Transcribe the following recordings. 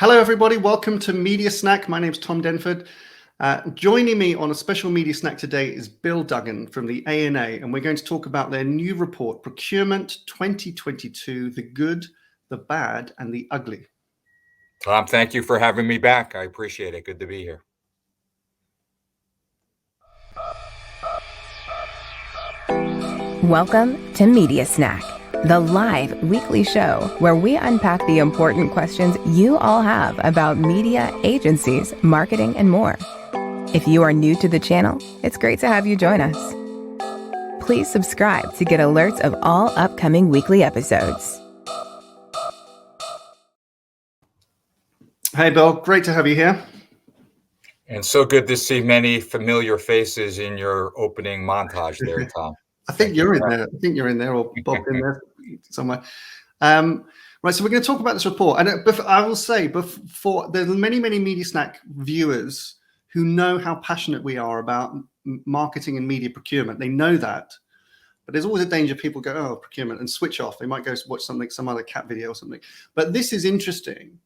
Hello, everybody. Welcome to Media Snack. My name's Tom Denford. Joining me on a special Media Snack today is Bill Duggan from the ANA, and we're going to talk about their new report, Procurement 2022, the good, the bad, and the ugly. Tom, thank you for having me back. I appreciate it. Good to be here. Welcome to Media Snack, the live weekly show where we unpack the important questions you all have about media, agencies, marketing, and more. If you are new to the channel, it's great to have you join us. Please subscribe to get alerts of all upcoming weekly episodes. Hey, Bill. Great to have you here. And so good to see many familiar faces in your opening montage there, Tom. I think you're in there. I think you're in there, or Bob in there somewhere. Right, so we're going to talk about this report. And I will say, before there's many Media Snack viewers who know how passionate we are about marketing and media procurement. They know that. But there's always a danger people go, oh, procurement, and switch off. They might go watch some other cat video or something. But this is interesting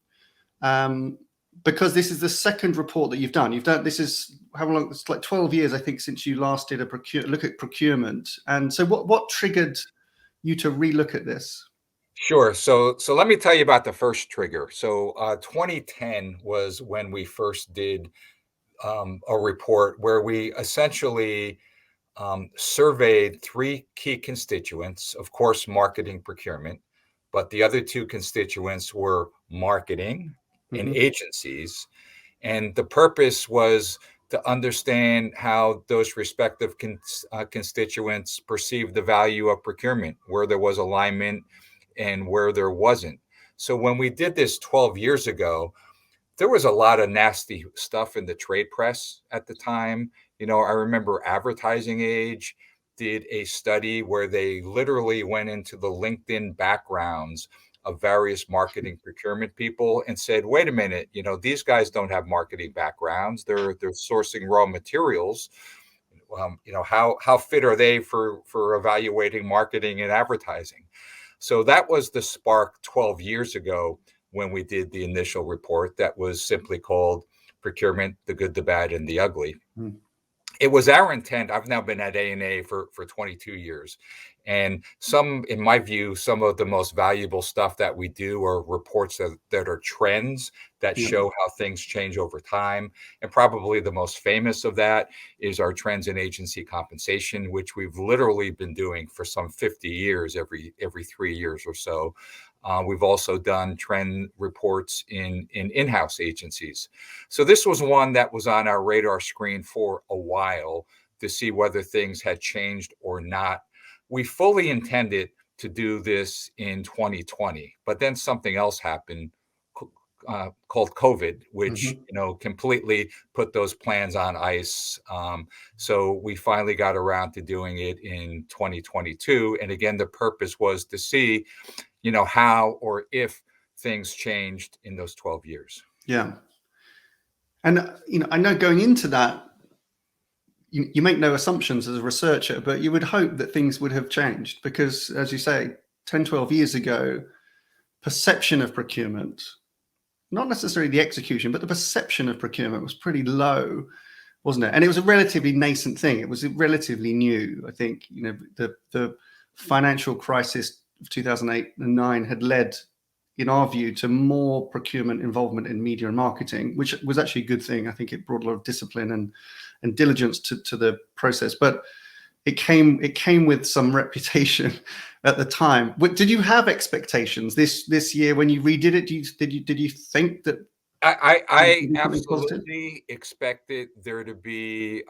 because this is the second report that you've done. This is how long? It's like 12 years, I think, since you last did a look at procurement. And so what triggered you to relook at this? Sure. So let me tell you about the first trigger. So 2010 was when we first did a report where we essentially surveyed three key constituents, of course, marketing, procurement, but the other two constituents were marketing and agencies. And the purpose was to understand how those respective constituents perceive the value of procurement, where there was alignment and where there wasn't. So when we did this 12 years ago, there was a lot of nasty stuff in the trade press at the time. You know, I remember Advertising Age did a study where they literally went into the LinkedIn backgrounds of various marketing procurement people and said, wait a minute, you know, these guys don't have marketing backgrounds. They're sourcing raw materials. You know, how fit are they for evaluating marketing and advertising? So that was the spark 12 years ago when we did the initial report that was simply called Procurement, the Good, the Bad, and the Ugly. It was our intent. I've now been at ANA for 22 years. And in my view, some of the most valuable stuff that we do are reports that are trends that show how things change over time. And probably the most famous of that is our trends in agency compensation, which we've literally been doing for some 50 years, every 3 years or so. We've also done trend reports in-house agencies. So this was one that was on our radar screen for a while to see whether things had changed or not. We fully intended to do this in 2020, but then something else happened called COVID, which completely put those plans on ice. So we finally got around to doing it in 2022. And again, the purpose was to see how or if things changed in those 12 years. Yeah. And, I know going into that, you make no assumptions as a researcher, but you would hope that things would have changed because, as you say, 10, 12 years ago, perception of procurement, not necessarily the execution, but the perception of procurement was pretty low, wasn't it? And it was a relatively nascent thing. It was relatively new. I think, the financial crisis of 2008 and 9 had led, in our view, to more procurement involvement in media and marketing, which was actually a good thing. I think it brought a lot of discipline and diligence to the process, but it came with some reputation at the time. Did you have expectations this year when you redid it? Did you think that? I absolutely expected there to be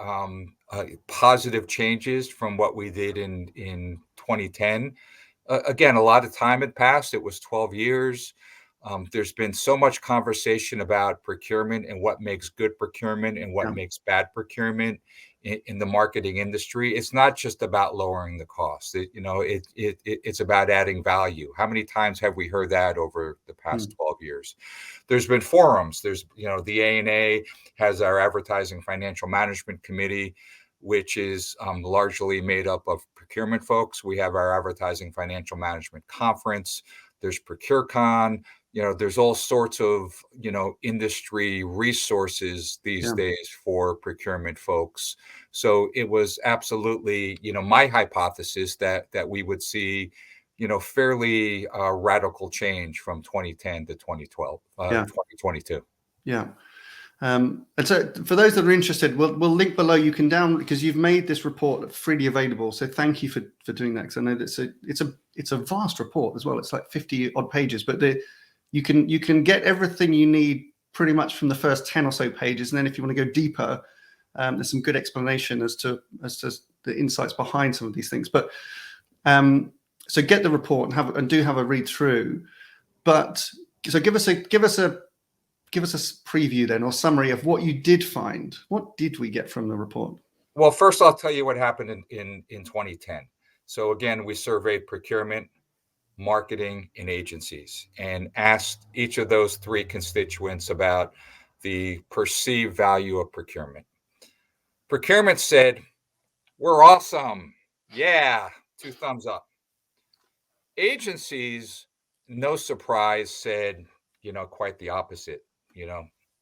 positive changes from what we did in 2010. Again, a lot of time had passed. It was 12 years. There's been so much conversation about procurement and what makes good procurement and what makes bad procurement in the marketing industry. It's not just about lowering the cost. It's about adding value. How many times have we heard that over the past 12 years? There's been forums. There's, the ANA has our Advertising Financial Management Committee, which is largely made up of procurement folks. We have our Advertising Financial Management Conference. There's ProcureCon. there's all sorts of, industry resources these Yeah. days for procurement folks. So it was absolutely, my hypothesis that we would see, fairly radical change from 2010 to 2012, Yeah. 2022. Yeah. And so for those that are interested, we'll link below. You can download, because you've made this report freely available. So thank you for doing that, because I know that it's a vast report as well. It's like 50 odd pages, but you can get everything you need pretty much from the first 10 or so pages. And then if you want to go deeper, there's some good explanation as to the insights behind some of these things. But so get the report and do have a read through. But so give us a preview then, or summary of what you did find. What did we get from the report? Well, first I'll tell you what happened in 2010. So again, we surveyed procurement, marketing, and agencies, and asked each of those three constituents about the perceived value of procurement. Procurement said, "We're awesome. Yeah, 2 thumbs up." Agencies, no surprise, said, quite the opposite.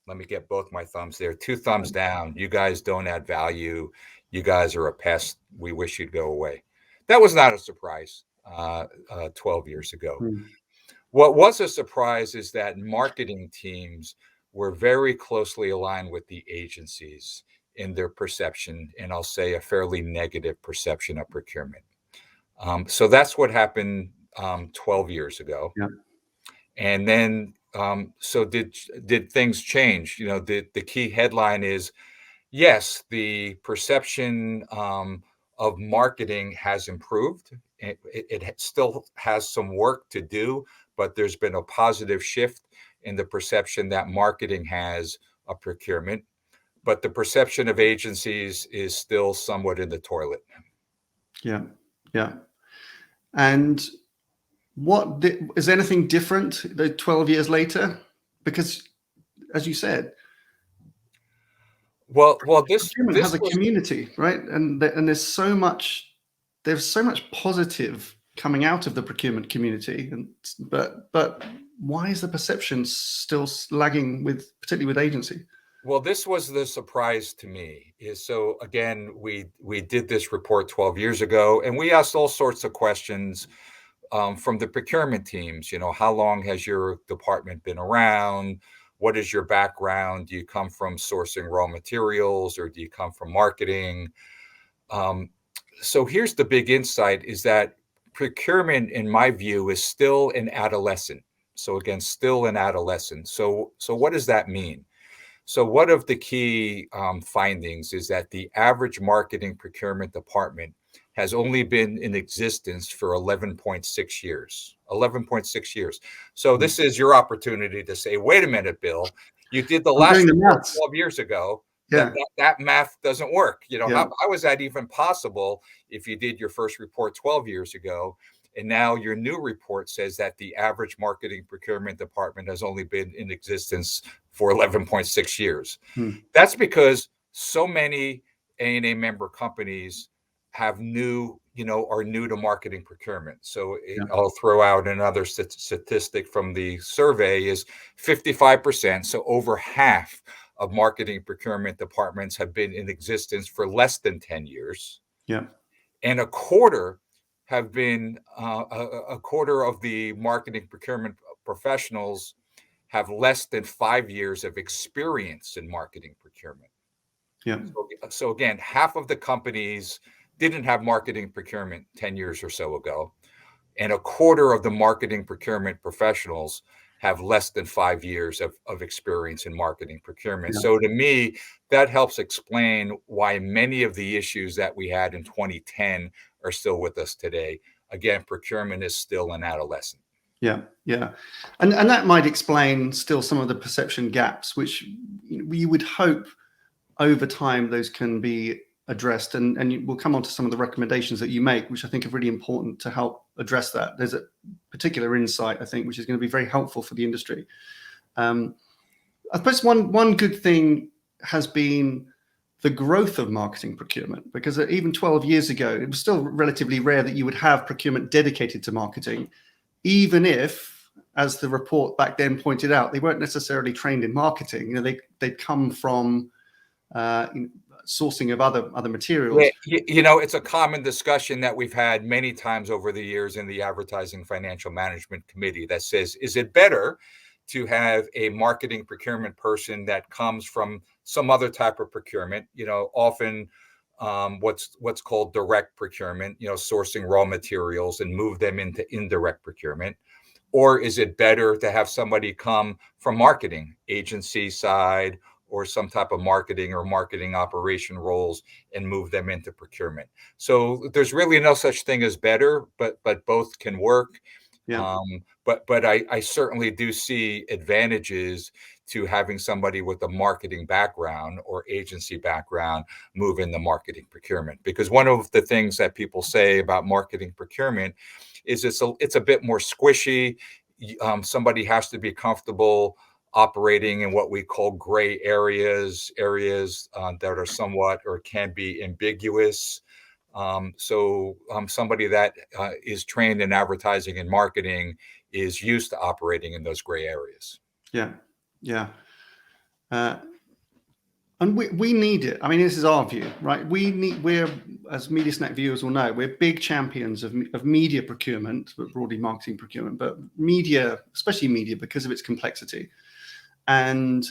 Let me get both my thumbs there. 2 thumbs down. You guys don't add value. You guys are a pest. We wish you'd go away. That was not a surprise 12 years ago. What was a surprise is that marketing teams were very closely aligned with the agencies in their perception, and I'll say a fairly negative perception of procurement. So that's what happened 12 years ago. Yeah. And then, so did things change? The key headline is, yes, the perception of marketing has improved. It still has some work to do, but there's been a positive shift in the perception that marketing has of procurement. But the perception of agencies is still somewhat in the toilet. Yeah, yeah. And is anything different 12 years later? Because, as you said, well, this has a community, right? And there's so much positive coming out of the procurement community, but why is the perception still lagging particularly with agency? Well, this was the surprise to me. So again, we did this report 12 years ago, and we asked all sorts of questions from the procurement teams. How long has your department been around? What is your background? Do you come from sourcing raw materials, or do you come from marketing? So here's the big insight, is that procurement, in my view, is still an adolescent. So again, still an adolescent. So what does that mean? So one of the key findings is that the average marketing procurement department has only been in existence for 11.6 years. 11.6 years. So this is your opportunity to say, wait a minute, Bill, you did the last report 12 years ago. Yeah. That math doesn't work. How is that even possible if you did your first report 12 years ago? And now your new report says that the average marketing procurement department has only been in existence for 11.6 years. That's because so many A&A member companies are new to marketing procurement. So I'll throw out another statistic from the survey is 55%. So over half of marketing procurement departments have been in existence for less than 10 years. Yeah. And a quarter have been a quarter of the marketing procurement professionals have less than 5 years of experience in marketing procurement. Yeah. So again, half of the companies didn't have marketing procurement 10 years or so ago, and a quarter of the marketing procurement professionals have less than 5 years of experience in marketing procurement. Yeah. So to me, that helps explain why many of the issues that we had in 2010 are still with us today. Again, procurement is still an adolescent. Yeah, yeah. And that might explain still some of the perception gaps, which we would hope over time those can be addressed. And we'll come on to some of the recommendations that you make, which I think are really important to help address that. There's a particular insight, I think, which is going to be very helpful for the industry. I suppose one good thing has been the growth of marketing procurement, because even 12 years ago, it was still relatively rare that you would have procurement dedicated to marketing, even if as the report back then pointed out, they weren't necessarily trained in marketing. They'd come from sourcing of other materials. Yeah, it's a common discussion that we've had many times over the years in the Advertising Financial Management Committee that says, is it better to have a marketing procurement person that comes from some other type of procurement, often what's called direct procurement, sourcing raw materials and move them into indirect procurement? Or is it better to have somebody come from marketing, agency side, or some type of marketing or marketing operation roles and move them into procurement? So there's really no such thing as better, but both can work. Yeah. But I certainly do see advantages to having somebody with a marketing background or agency background move into marketing procurement. Because one of the things that people say about marketing procurement is it's a bit more squishy. Somebody has to be comfortable operating in what we call gray areas that are somewhat or can be ambiguous. So somebody that is trained in advertising and marketing is used to operating in those gray areas. Yeah. And we need it. I mean, this is our view, right? We're, as MediaSnack viewers will know, we're big champions of media procurement, but broadly marketing procurement, but media, especially media, because of its complexity. And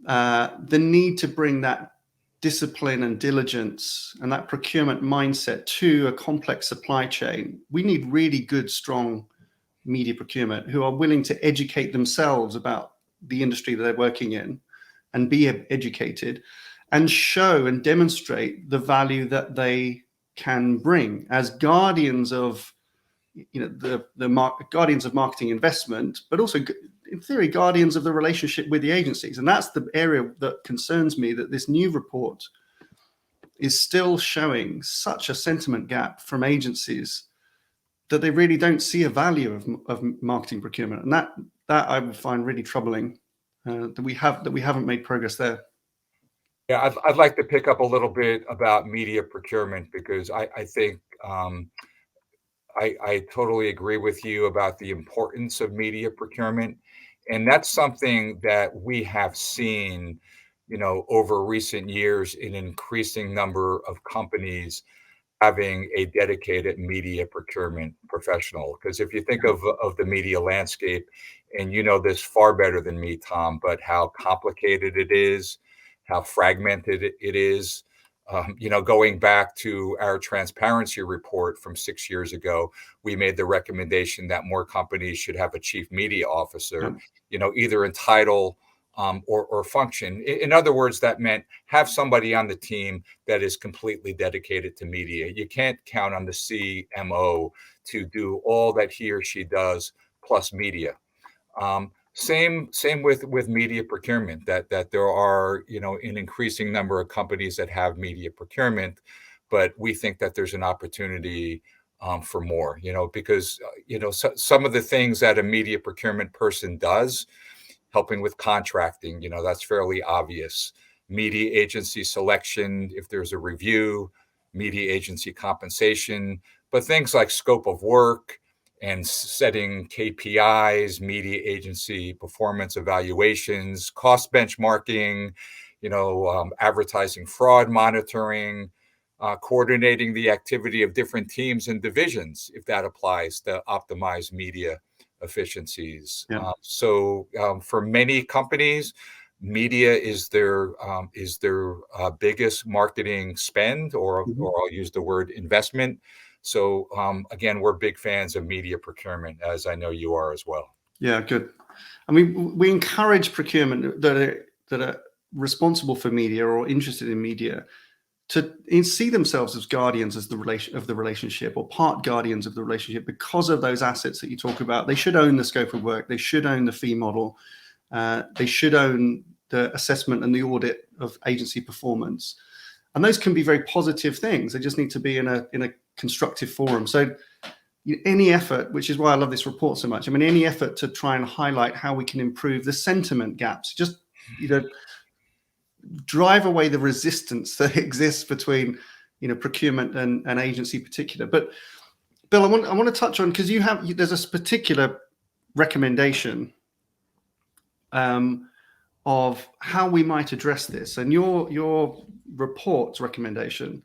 the need to bring that discipline and diligence and that procurement mindset to a complex supply chain. We need really good, strong media procurement who are willing to educate themselves about the industry that they're working in and be educated and show and demonstrate the value that they can bring as guardians of guardians of marketing investment, but also in theory guardians of the relationship with the agencies. And that's the area that concerns me, that this new report is still showing such a sentiment gap from agencies that they really don't see a value of marketing procurement. And that I would find really troubling, that we haven't made progress there. Yeah, I'd like to pick up a little bit about media procurement, because I think I totally agree with you about the importance of media procurement. And that's something that we have seen, over recent years, in an increasing number of companies having a dedicated media procurement professional. Because if you think of the media landscape, and you know this far better than me, Tom, but how complicated it is, how fragmented it is. Going back to our transparency report from 6 years ago, we made the recommendation that more companies should have a chief media officer, either in title or function. In other words, that meant have somebody on the team that is completely dedicated to media. You can't count on the CMO to do all that he or she does plus media. Same with media procurement, that there are, an increasing number of companies that have media procurement, but we think that there's an opportunity for more, because, some of the things that a media procurement person does, helping with contracting, that's fairly obvious. Media agency selection, if there's a review, media agency compensation, but things like scope of work and setting KPIs, media agency performance evaluations, cost benchmarking, advertising fraud monitoring, coordinating the activity of different teams and divisions, if that applies to optimize media efficiencies. Yeah. So for many companies, media is their biggest marketing spend, or I'll use the word investment. So again, we're big fans of media procurement, as I know you are as well. Yeah, good. I mean, we encourage procurement that are responsible for media or interested in media to see themselves as guardians of the relationship, or part guardians of the relationship, because of those assets that you talk about. They should own the scope of work. They should own the fee model. They should own the assessment and the audit of agency performance. And those can be very positive things. They just need to be in a constructive forum. So any effort, which is why I love this report so much, I mean, any effort to try and highlight how we can improve the sentiment gaps, just, drive away the resistance that exists between, procurement and agency particular. But Bill, I want to touch on, because there's a particular recommendation of how we might address this. And your report's recommendation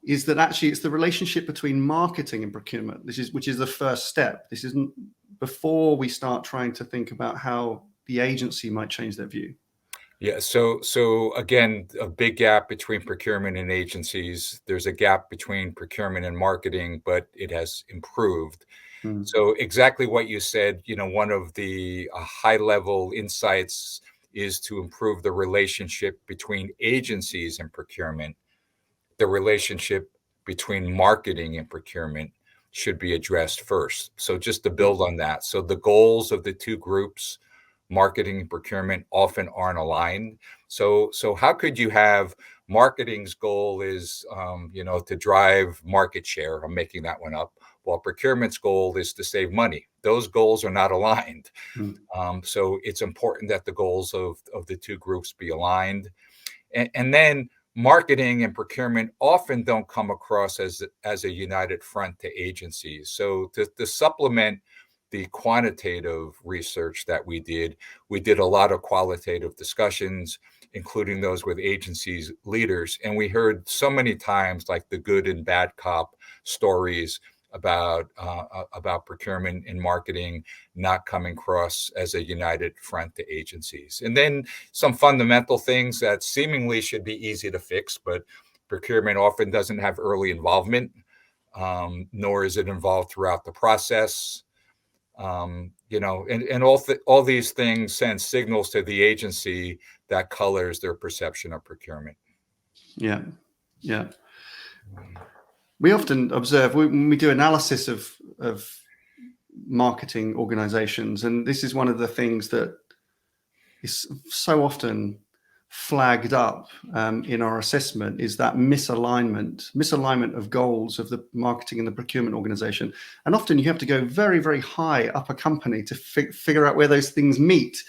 is that actually it's the relationship between marketing and procurement, which is the first step. This isn't before we start trying to think about how the agency might change their view. Yeah. So again, a big gap between procurement and agencies. There's a gap between procurement and marketing, but it has improved. So exactly what you said, one of the high level insights is to improve the relationship between agencies and procurement. The relationship between marketing and procurement should be addressed first. So just to build on that. So the goals of the two groups, marketing and procurement, often aren't aligned. So how could you have marketing's goal is, to drive market share? I'm making that one up. While procurement's goal is to save money. Those goals are not aligned. So it's important that the goals of the two groups be aligned. And then marketing and procurement often don't come across as a united front to agencies. So to supplement the quantitative research that we did a lot of qualitative discussions, including those with agencies leaders. And we heard so many times like the good and bad cop stories about procurement and marketing not coming across as a united front to agencies. And then some fundamental things that seemingly should be easy to fix, but procurement often doesn't have early involvement, nor is it involved throughout the process. And all these things send signals to the agency that colors their perception of procurement. Yeah. We often observe when we do analysis of marketing organizations, and this is one of the things that is so often flagged up in our assessment, is that misalignment of goals of the marketing and the procurement organization. And often you have to go very, very high up a company to figure out where those things meet.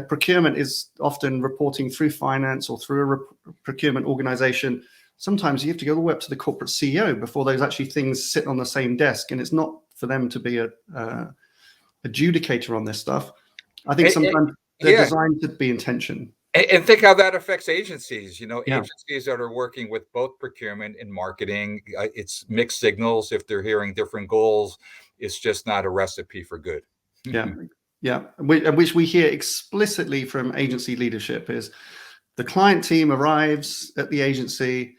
Procurement is often reporting through finance or through a procurement organization. Sometimes you have to go all the way up to the corporate CEO before those actually things sit on the same desk, and it's not for them to be a adjudicator on this stuff. I think sometimes they're designed to be in tension. And think how that affects agencies. Agencies that are working with both procurement and marketing, it's mixed signals. If they're hearing different goals, it's just not a recipe for good. Yeah. Which we hear explicitly from agency leadership is the client team arrives at the agency.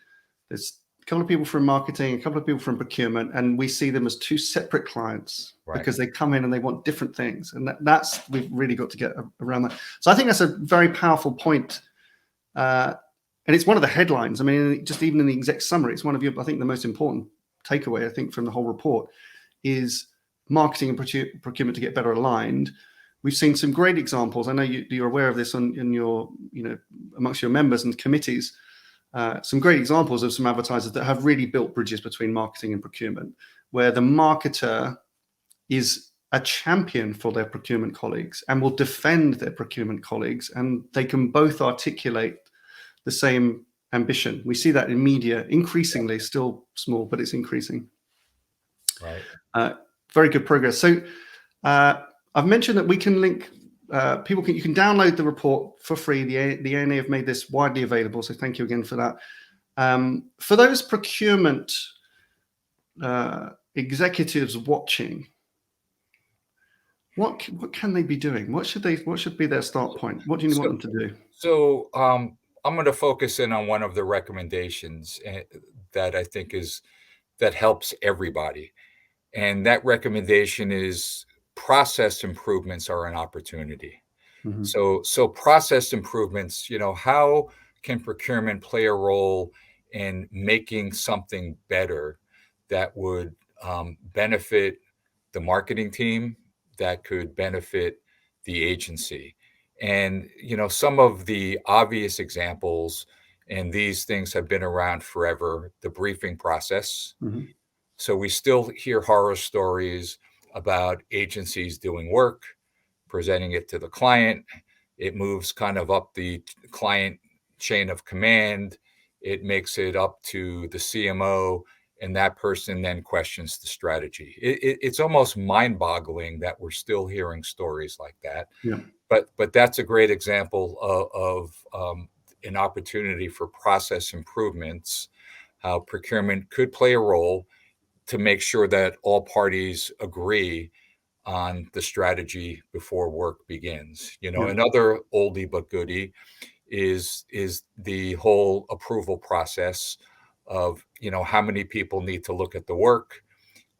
There's a couple of people from marketing, a couple of people from procurement, and we see them as two separate clients, right? Because they come in and they want different things. And that's we've really got to get around that. So I think that's a very powerful point. And it's one of the headlines. I mean, just even in the exec summary, it's one of I think the most important takeaway, I think, from the whole report is marketing and procurement to get better aligned. We've seen some great examples. I know you're aware of this in your, amongst your members and committees. Some great examples of some advertisers that have really built bridges between marketing and procurement, where the marketer is a champion for their procurement colleagues and will defend their procurement colleagues, and they can both articulate the same ambition. We see that in media increasingly, still small, but it's increasing. Right. Very good progress. So I've mentioned that we can link. You can download the report for free. The ANA have made this widely available, so thank you again for that. For those procurement executives watching, what can they be doing? What should be their start point? What do you want them to do? So I'm going to focus in on one of the recommendations that I think that helps everybody, and that recommendation is process improvements are an opportunity. Mm-hmm. So process improvements, how can procurement play a role in making something better that would benefit the marketing team, that could benefit the agency? And, some of the obvious examples, and these things have been around forever, the briefing process. Mm-hmm. So we still hear horror stories about agencies doing work, presenting it to the client. It moves kind of up the client chain of command. It makes it up to the CMO, and that person then questions the strategy. It's almost mind-boggling that we're still hearing stories like that. Yeah. But that's a great example of an opportunity for process improvements, how procurement could play a role to make sure that all parties agree on the strategy before work begins. Yeah. Another oldie but goodie is the whole approval process of, how many people need to look at the work.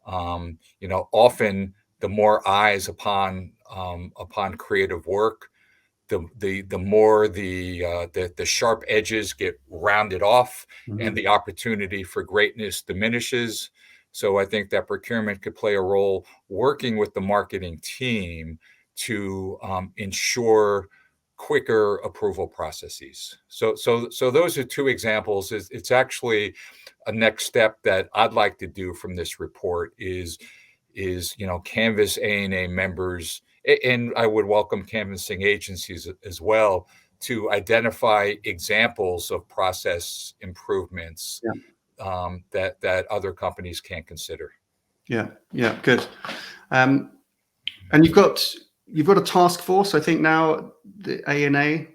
Often the more eyes upon creative work, the more the sharp edges get rounded off, and the opportunity for greatness diminishes. So I think that procurement could play a role working with the marketing team to ensure quicker approval processes. So those are two examples. It's actually a next step that I'd like to do from this report is canvass A&A members, and I would welcome canvassing agencies as well, to identify examples of process improvements that other companies can consider. Yeah, good. And you've got a task force, I think now, the A&A.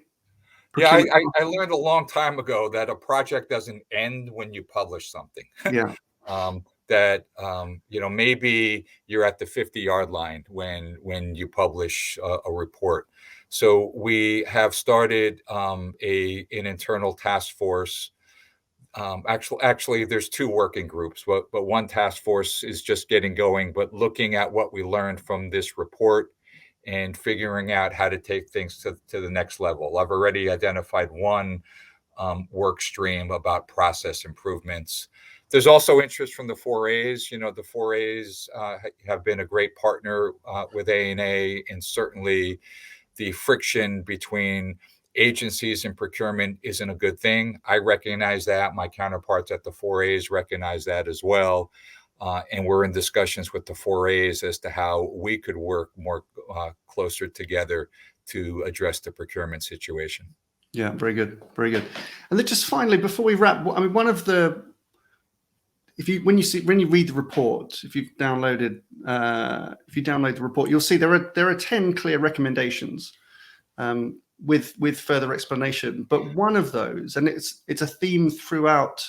Yeah, I learned a long time ago that a project doesn't end when you publish something. Yeah. That maybe you're at the 50-yard line when you publish a report. So we have started an internal task force. Actually, there's two working groups, but one task force is just getting going, but looking at what we learned from this report and figuring out how to take things to the next level. I've already identified one work stream about process improvements. There's also interest from the 4As. The 4As have been a great partner with A&A, and certainly the friction between agencies and procurement isn't a good thing. I recognize that. My counterparts at the 4As recognize that as well. And we're in discussions with the 4As as to how we could work more closer together to address the procurement situation. Yeah, very good, very good. And then just finally, before we wrap, I mean, when you read the report, if you download the report, you'll see there are 10 clear recommendations with further explanation. But one of those, and it's a theme throughout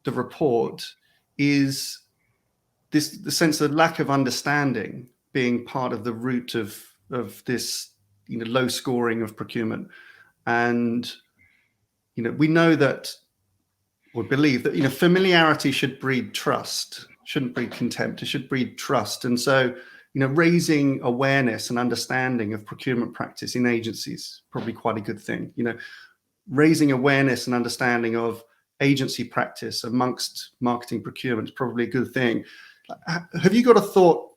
the report, is the sense of lack of understanding being part of the root of this low scoring of procurement. And we know that, or believe that familiarity should breed trust, shouldn't breed contempt. It should breed trust. And so raising awareness and understanding of procurement practice in agencies, probably quite a good thing. Raising awareness and understanding of agency practice amongst marketing procurement is probably a good thing. Have you got a thought,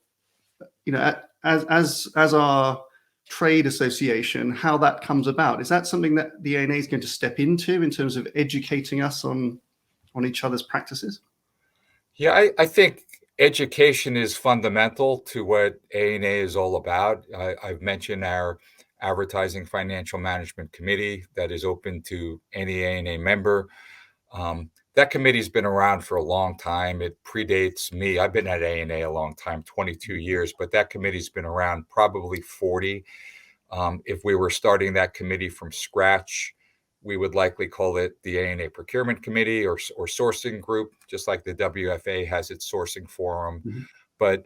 as our trade association, how that comes about? Is that something that the A&A is going to step into in terms of educating us on each other's practices? Yeah, I think education is fundamental to what A&A is all about. I've mentioned our Advertising Financial Management Committee that is open to any A&A member. That committee's been around for a long time. It predates me. I've been at A&A a long time, 22 years, but that committee's been around probably 40. If we were starting that committee from scratch, we would likely call it the A&A Procurement Committee or Sourcing Group, just like the WFA has its sourcing forum. Mm-hmm. But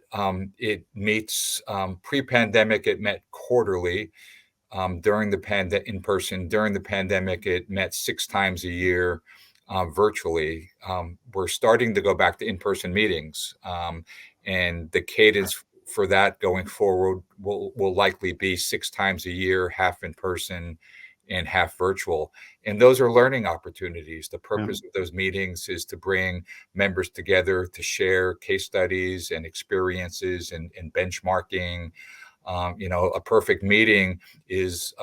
it meets pre-pandemic. It met quarterly. During the in person. During the pandemic, it met 6 times a year. Virtually. We're starting to go back to in-person meetings, and the cadence for that going forward will likely be 6 times a year, half in person and half virtual. And those are learning opportunities. The purpose of those meetings is to bring members together to share case studies and experiences and benchmarking. A perfect meeting is,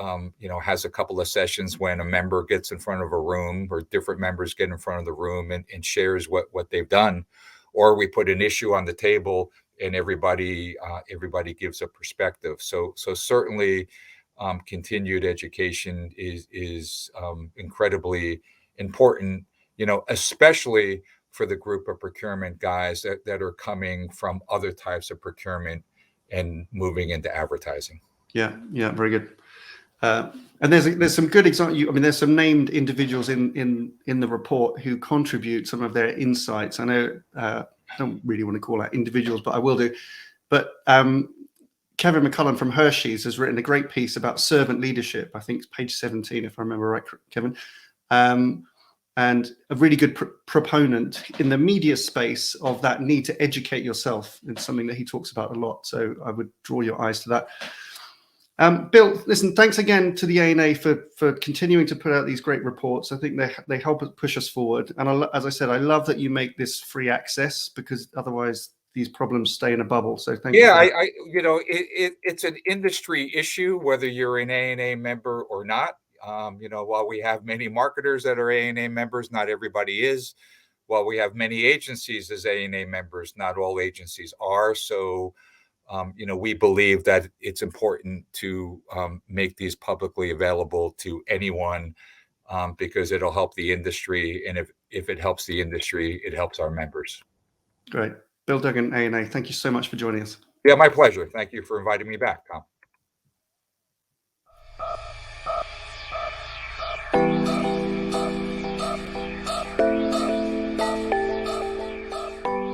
has a couple of sessions when a member gets in front of a room, or different members get in front of the room and shares what they've done, or we put an issue on the table and everybody gives a perspective. So certainly continued education is incredibly important, especially for the group of procurement guys that are coming from other types of procurement and moving into advertising. Yeah, very good. And there's some good examples. I mean, there's some named individuals in the report who contribute some of their insights. I know I don't really want to call out individuals, but I will do. But Kevin McCullum from Hershey's has written a great piece about servant leadership. I think it's page 17, if I remember right, Kevin. And a really good proponent in the media space of that need to educate yourself. It's something that he talks about a lot. So I would draw your eyes to that. Bill, listen, thanks again to the ANA for continuing to put out these great reports. I think they help us push us forward. And as I said, I love that you make this free access, because otherwise these problems stay in a bubble. So thank you. Yeah, it's an industry issue, whether you're an ANA member or not. While we have many marketers that are ANA members, not everybody is. While we have many agencies as ANA members, not all agencies are. So, we believe that it's important to make these publicly available to anyone, because it'll help the industry. And if it helps the industry, it helps our members. Great. Bill Duggan, ANA, thank you so much for joining us. Yeah, my pleasure. Thank you for inviting me back, Tom.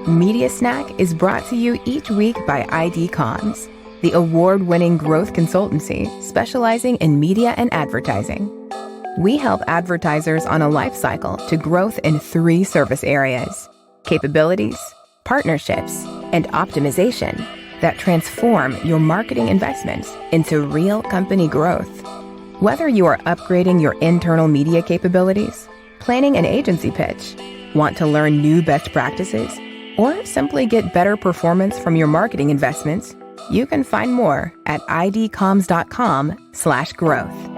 Media Snack is brought to you each week by ID Comms, the award-winning growth consultancy specializing in media and advertising. We help advertisers on a life cycle to growth in 3 service areas: capabilities, partnerships, and optimization that transform your marketing investments into real company growth. Whether you are upgrading your internal media capabilities, planning an agency pitch, want to learn new best practices, or simply get better performance from your marketing investments, you can find more at idcomms.com/growth.